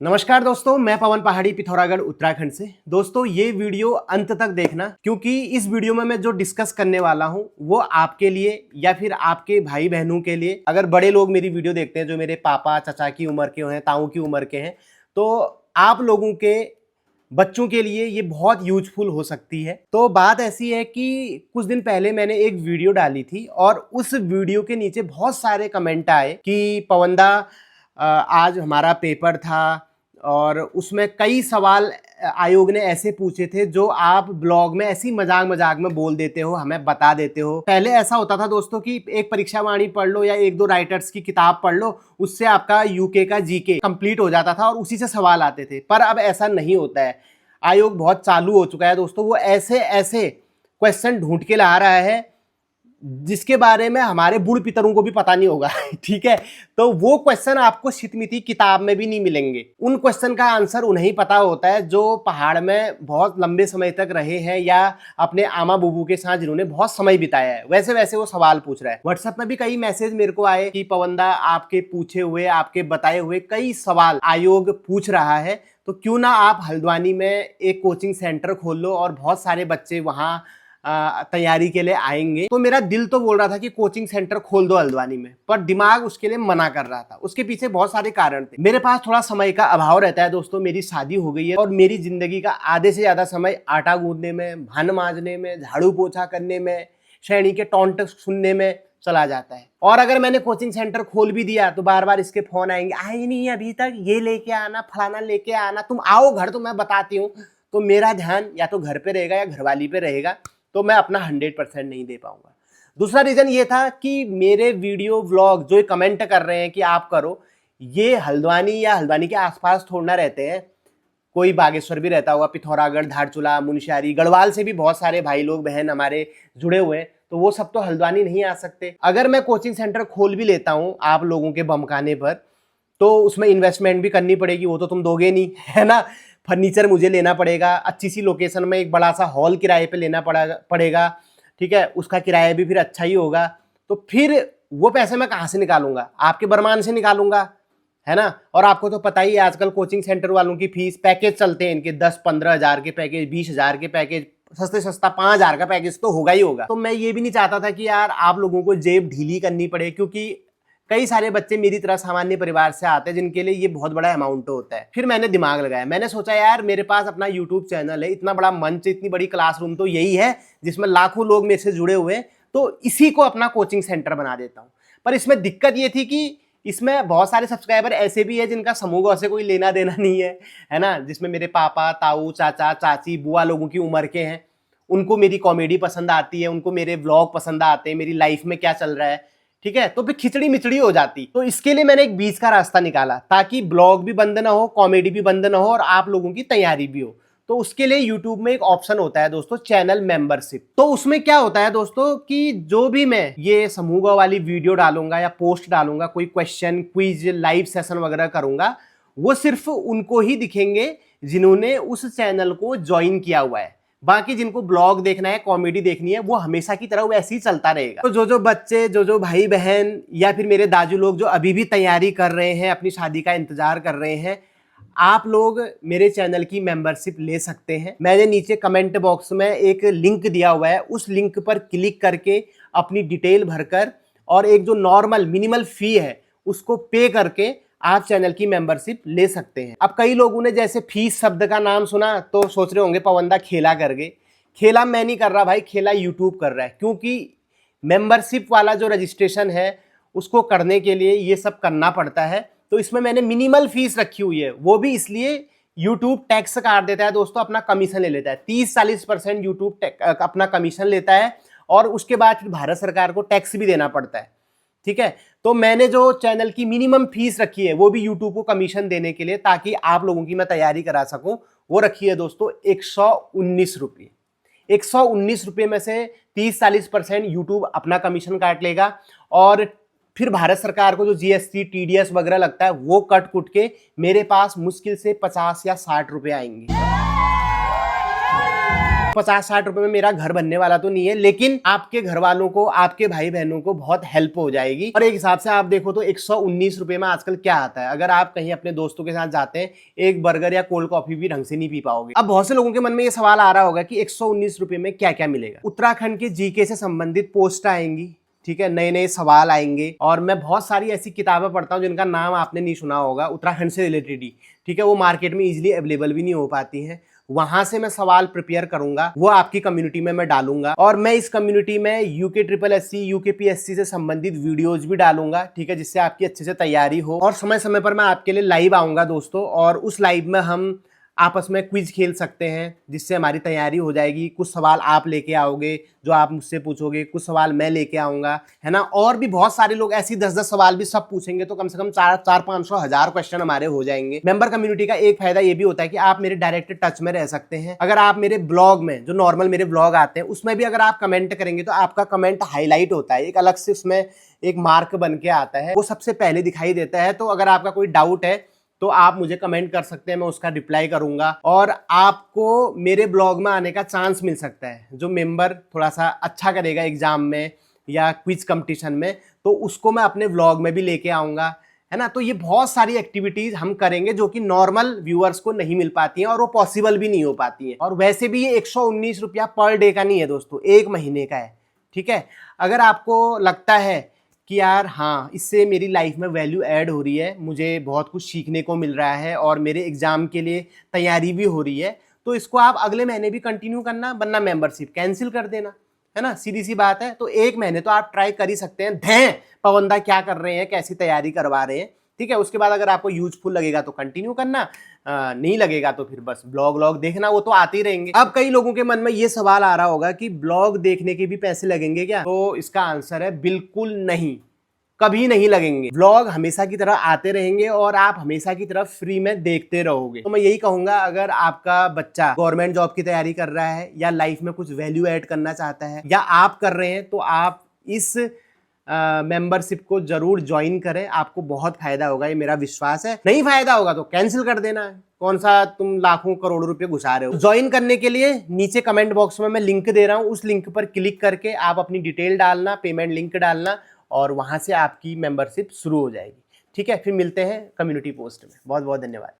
नमस्कार दोस्तों, मैं पवन पहाड़ी पिथौरागढ़ उत्तराखंड से। दोस्तों ये वीडियो अंत तक देखना, क्योंकि इस वीडियो में मैं जो डिस्कस करने वाला हूं वो आपके लिए या फिर आपके भाई बहनों के लिए, अगर बड़े लोग मेरी वीडियो देखते हैं जो मेरे पापा चाचा की उम्र के हैं, ताऊ की उम्र के हैं, तो आप लोगों के बच्चों के लिए ये बहुत यूजफुल हो सकती है। तो बात ऐसी है कि कुछ दिन पहले मैंने एक वीडियो डाली थी और उस वीडियो के नीचे बहुत सारे कमेंट आए कि पवनदा आज हमारा पेपर था और उसमें कई सवाल आयोग ने ऐसे पूछे थे जो आप ब्लॉग में ऐसी मजाक मजाक में बोल देते हो, हमें बता देते हो। पहले ऐसा होता था दोस्तों कि एक परीक्षा वाणी पढ़ लो या एक दो राइटर्स की किताब पढ़ लो, उससे आपका यूके का जीके कंप्लीट हो जाता था और उसी से सवाल आते थे। पर अब ऐसा नहीं होता है। आयोग बहुत चालू हो चुका है दोस्तों, वो ऐसे ऐसे क्वेश्चन ढूंढ के ला रहा है जिसके बारे में हमारे बूढ़ पितरों को भी पता नहीं होगा। ठीक है, तो वो क्वेश्चन आपको शितमिति किताब में भी नहीं मिलेंगे। उन क्वेश्चन का आंसर उन्हें पता होता है जो पहाड़ में बहुत लंबे समय तक रहे हैं या अपने आमा बुबू के साथ जिन्होंने बहुत समय बिताया है, वैसे वैसे वो सवाल पूछ रहा है। व्हाट्सएप में भी कई मैसेज मेरे को आए कि पवनदा आपके पूछे हुए, आपके बताए हुए कई सवाल आयोग पूछ रहा है, तो क्यों ना आप हल्द्वानी में एक कोचिंग सेंटर खोल लो और बहुत सारे बच्चे वहां तैयारी के लिए आएंगे। तो मेरा दिल तो बोल रहा था कि कोचिंग सेंटर खोल दो हल्द्वानी में, पर दिमाग उसके लिए मना कर रहा था। उसके पीछे बहुत सारे कारण थे। मेरे पास थोड़ा समय का अभाव रहता है दोस्तों, मेरी शादी हो गई है और मेरी जिंदगी का आधे से ज्यादा समय आटा गूंदने में, भान मांजने में, झाड़ू पोछा करने में, श्रेणी के टॉन्ट सुनने में चला जाता है। और अगर मैंने कोचिंग सेंटर खोल भी दिया तो बार बार इसके फोन आएंगे, आए नहीं अभी तक, ये लेके आना, फलाना लेके आना, तुम आओ घर तो मैं बताती हूँ। तो मेरा ध्यान या तो घर पे रहेगा या घरवाली पे रहेगा, तो मैं अपना 100% नहीं दे पाऊंगा। दूसरा रीजन ये था कि मेरे वीडियो व्लॉग जो कमेंट कर रहे हैं कि आप करो, ये हल्द्वानी या हल्द्वानी के आसपास थोड़ना रहते हैं। कोई बागेश्वर भी रहता होगा, पिथौरागढ़, धारचूला, मुनस्यारी, गढ़वाल से भी बहुत सारे भाई लोग बहन हमारे जुड़े हुए हैं, तो वो सब तो हल्द्वानी नहीं आ सकते। अगर मैं कोचिंग सेंटर खोल भी लेता हूं आप लोगों के बमकाने पर, तो उसमें इन्वेस्टमेंट भी करनी पड़ेगी, वो तो तुम दोगे नहीं, है ना। फर्नीचर मुझे लेना पड़ेगा, अच्छी सी लोकेशन में एक बड़ा सा हॉल किराए पे लेना पड़ेगा। ठीक है, उसका किराया भी फिर अच्छा ही होगा। तो फिर वो पैसे मैं कहाँ से निकालूंगा? आपके बरमान से निकालूंगा, है ना। और आपको तो पता ही है आजकल कोचिंग सेंटर वालों की फीस, पैकेज चलते हैं इनके 10-15 हज़ार के पैकेज, 20 हज़ार के पैकेज, सस्ते सस्ता 5 हज़ार का पैकेज तो होगा ही होगा। तो मैं ये भी नहीं चाहता था कि यार आप लोगों को जेब ढीली करनी पड़े, क्योंकि कई सारे बच्चे मेरी तरह सामान्य परिवार से आते हैं जिनके लिए ये बहुत बड़ा अमाउंट होता है। फिर मैंने दिमाग लगाया, मैंने सोचा यार मेरे पास अपना यूट्यूब चैनल है, इतना बड़ा मंच, इतनी बड़ी क्लासरूम तो यही है जिसमें लाखों लोग मेरे से जुड़े हुए हैं, तो इसी को अपना कोचिंग सेंटर बना देता हूँ। पर इसमें दिक्कत ये थी कि इसमें बहुत सारे सब्सक्राइबर ऐसे भी है जिनका समूह से कोई लेना देना नहीं है ना, जिसमें मेरे पापा, ताऊ, चाचा, चाची, बुआ लोगों की उम्र के हैं। उनको मेरी कॉमेडी पसंद आती है, उनको मेरे व्लॉग पसंद आते हैं, मेरी लाइफ में क्या चल रहा है, ठीक है। तो फिर खिचड़ी मिचड़ी हो जाती। तो इसके लिए मैंने एक बीच का रास्ता निकाला, ताकि ब्लॉग भी बंद ना हो, कॉमेडी भी बंद ना हो और आप लोगों की तैयारी भी हो। तो उसके लिए YouTube में एक ऑप्शन होता है दोस्तों, चैनल मेंबरशिप। तो उसमें क्या होता है दोस्तों कि जो भी मैं ये समूह वाली वीडियो डालूंगा या पोस्ट डालूंगा, कोई क्वेश्चन, क्विज, लाइव सेशन वगैरह करूंगा, वो सिर्फ उनको ही दिखेंगे जिन्होंने उस चैनल को ज्वाइन किया हुआ है। बाकी जिनको ब्लॉग देखना है, कॉमेडी देखनी है, वो हमेशा की तरह वैसे ही चलता रहेगा। तो जो जो बच्चे, जो जो भाई बहन या फिर मेरे दाजू लोग जो अभी भी तैयारी कर रहे हैं, अपनी शादी का इंतजार कर रहे हैं, आप लोग मेरे चैनल की मेंबरशिप ले सकते हैं। मैंने नीचे कमेंट बॉक्स में एक लिंक दिया हुआ है, उस लिंक पर क्लिक करके अपनी डिटेल भरकर और एक जो नॉर्मल मिनिमल फी है उसको पे करके आप चैनल की मेंबरशिप ले सकते हैं। अब कई लोगों ने जैसे फीस शब्द का नाम सुना तो सोच रहे होंगे पवनदा खेला कर गए। खेला मैं नहीं कर रहा भाई, खेला यूट्यूब कर रहा है, क्योंकि मेंबरशिप वाला जो रजिस्ट्रेशन है उसको करने के लिए ये सब करना पड़ता है। तो इसमें मैंने मिनिमल फीस रखी हुई है, वो भी इसलिए यूट्यूब टैक्स काट देता है दोस्तों, अपना कमीशन ले लेता है। 30-40% यूट्यूब अपना कमीशन लेता है और उसके बाद फिर भारत सरकार को टैक्स भी देना पड़ता है। ठीक है, तो मैंने जो चैनल की मिनिमम फीस रखी है वो भी यूट्यूब को कमीशन देने के लिए, ताकि आप लोगों की मैं तैयारी करा सकूं, वो रखी है दोस्तों 119 रुपये। 119 रुपये में से 30-40% यूट्यूब अपना कमीशन काट लेगा और फिर भारत सरकार को जो जीएसटी, टीडीएस वगैरह लगता है वो कट कुट के मेरे पास मुश्किल से 50 या 60 रुपये आएंगे। 50-60 रुपए में मेरा घर बनने वाला तो नहीं है, लेकिन आपके घर वालों को, आपके भाई बहनों को बहुत हेल्प हो जाएगी। और एक हिसाब से आप देखो तो 119 रुपए में आजकल क्या आता है। अगर आप कहीं अपने दोस्तों के साथ जाते हैं, एक बर्गर या कोल्ड कॉफी भी ढंग से नहीं पी पाओगे। अब बहुत से लोगों के मन में ये सवाल आ रहा होगा कि 119 रुपए में क्या क्या मिलेगा। उत्तराखंड के जीके से संबंधित पोस्ट आएंगी, ठीक है, नए नए सवाल आएंगे। और मैं बहुत सारी ऐसी किताबें पढ़ता हूँ जिनका नाम आपने नहीं सुना होगा, उत्तराखंड से रिलेटेड ही, ठीक है, वो मार्केट में इजीली अवेलेबल भी नहीं हो पाती हैं। वहां से मैं सवाल प्रिपेयर करूंगा, वो आपकी कम्युनिटी में मैं डालूंगा। और मैं इस कम्युनिटी में UKSSC, UKPSC से संबंधित वीडियोज भी डालूंगा, ठीक है, जिससे आपकी अच्छे से तैयारी हो। और समय समय पर मैं आपके लिए लाइव आऊंगा दोस्तों, और उस लाइव में हम आपस में क्विज खेल सकते हैं, जिससे हमारी तैयारी हो जाएगी। कुछ सवाल आप लेके आओगे जो आप मुझसे पूछोगे, कुछ सवाल मैं लेके आऊंगा, है ना। और भी बहुत सारे लोग ऐसी 10-10 सवाल भी सब पूछेंगे, तो कम से कम 400-500-1000 क्वेश्चन हमारे हो जाएंगे। मेंबर कम्युनिटी का एक फायदा ये भी होता है कि आप मेरे डायरेक्ट टच में रह सकते हैं। अगर आप मेरे ब्लॉग में, जो नॉर्मल मेरे ब्लॉग आते हैं, उसमें भी अगर आप कमेंट करेंगे तो आपका कमेंट हाईलाइट होता है, एक अलग से उसमें एक मार्क बन के आता है, वो सबसे पहले दिखाई देता है। तो अगर आपका कोई डाउट है तो आप मुझे कमेंट कर सकते हैं, मैं उसका रिप्लाई करूंगा और आपको मेरे ब्लॉग में आने का चांस मिल सकता है। जो मेंबर थोड़ा सा अच्छा करेगा एग्जाम में या क्विज कंपटीशन में, तो उसको मैं अपने ब्लॉग में भी लेके आऊंगा, है ना। तो ये बहुत सारी एक्टिविटीज हम करेंगे जो कि नॉर्मल व्यूअर्स को नहीं मिल पाती हैं, और वो पॉसिबल भी नहीं हो पाती हैं। और वैसे भी ये 119 रुपया पर डे का नहीं है दोस्तों, 1 महीने का है, ठीक है। अगर आपको लगता है कि यार हाँ, इससे मेरी लाइफ में वैल्यू ऐड हो रही है, मुझे बहुत कुछ सीखने को मिल रहा है और मेरे एग्जाम के लिए तैयारी भी हो रही है, तो इसको आप अगले महीने भी कंटिन्यू करना, वरना मेंबरशिप कैंसिल कर देना, है ना। सीधी सी बात है। तो 1 महीने तो आप ट्राई कर ही सकते हैं, दें पवनदा क्या कर रहे हैं, कैसी तैयारी करवा रहे हैं, ठीक है। उसके बाद अगर आपको यूजफुल लगेगा तो कंटिन्यू करना, नहीं लगेगा तो फिर बस ब्लॉग देखना, वो तो आते ही रहेंगे। अब कई लोगों के मन में ये सवाल आ रहा होगा कि ब्लॉग देखने के भी पैसे लगेंगे क्या? तो इसका आंसर है बिल्कुल नहीं, कभी नहीं लगेंगे। व्लॉग हमेशा की तरह आते रहेंगे और आप हमेशा की तरह फ्री में देखते रहोगे। तो मैं यही कहूंगा, अगर आपका बच्चा गवर्नमेंट जॉब की तैयारी कर रहा है या लाइफ में कुछ वैल्यू ऐड करना चाहता है या आप कर रहे हैं, तो आप इस मेंबरशिप को जरूर ज्वाइन करें, आपको बहुत फायदा होगा, ये मेरा विश्वास है। नहीं फायदा होगा तो कैंसिल कर देना है, कौन सा तुम लाखों करोड़ों रुपए घुसा रहे हो। ज्वाइन करने के लिए नीचे कमेंट बॉक्स में मैं लिंक दे रहा हूं, उस लिंक पर क्लिक करके आप अपनी डिटेल डालना, पेमेंट लिंक डालना, और वहां से आपकी मेंबरशिप शुरू हो जाएगी, ठीक है। फिर मिलते हैं कम्युनिटी पोस्ट में। बहुत बहुत धन्यवाद।